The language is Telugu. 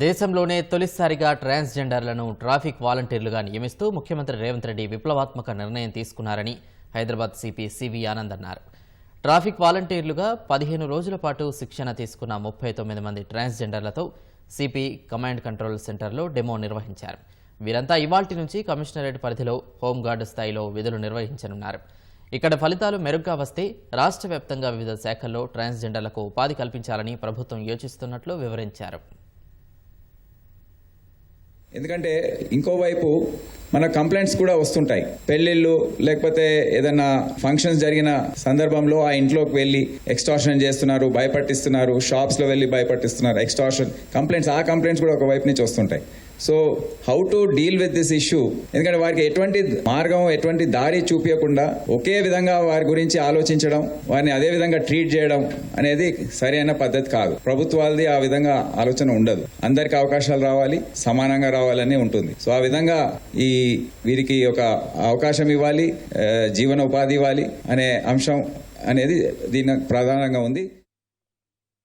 దేశంలోనే తొలిసారిగా ట్రాన్స్జెండర్లను ట్రాఫిక్ వాలంటీర్లుగా నియమిస్తూ ముఖ్యమంత్రి రేవంత్ రెడ్డి విప్లవాత్మక నిర్ణయం తీసుకున్నారని హైదరాబాద్ సిపి సివి ఆనంద్ అన్నారు. ట్రాఫిక్ వాలంటీర్లుగా 15 రోజుల పాటు శిక్షణ తీసుకున్న 39 మంది ట్రాన్స్జెండర్లతో సిపి కమాండ్ కంట్రోల్ సెంటర్లో డెమో నిర్వహించారు. వీరంతా ఇవాల్టి నుంచి కమిషనరేట్ పరిధిలో హోంగార్డు స్థాయిలో విధులు నిర్వహించనున్నారు. ఇక్కడ ఫలితాలు మెరుగ్గా వస్తే రాష్ట్ర వ్యాప్తంగా వివిధ శాఖల్లో ట్రాన్స్జెండర్లకు ఉపాధి కల్పించాలని ప్రభుత్వం యోచిస్తున్నట్లు వివరించారు. ఎందుకంటే ఇంకోవైపు మన కంప్లైంట్స్ కూడా వస్తుంటాయి. పెళ్లిళ్ళు లేకపోతే ఏదైనా ఫంక్షన్స్ జరిగిన సందర్భంలో ఆ ఇంట్లోకి వెళ్ళి ఎక్స్టార్షన్ చేస్తున్నారు, భయపట్టిస్తున్నారు, షాప్స్లో వెళ్ళి భయపట్టిస్తున్నారు, ఎక్స్టార్షన్ కంప్లైంట్స్, ఆ కంప్లైంట్స్ కూడా ఒక వైపు నుంచి వస్తుంటాయి. So how to deal with this issue, ఎందుకంటే వారికి ఎటువంటి మార్గం, ఎటువంటి దారి చూపించకుండా ఒకే విధంగా వారి గురించి ఆలోచించడం, వారిని అదే విధంగా ట్రీట్ చేయడం అనేది సరైన పద్ధతి కాదు. ప్రభుత్వాలది ఆ విధంగా ఆలోచన ఉండదు. అందరికి అవకాశాలు రావాలి, సమానంగా రావాలని ఉంటుంది. సో ఆ విధంగా వీరికి ఒక అవకాశం ఇవ్వాలి, జీవన ఉపాధి ఇవ్వాలి అనే అంశం అనేది దీని ప్రధానంగా ఉంది.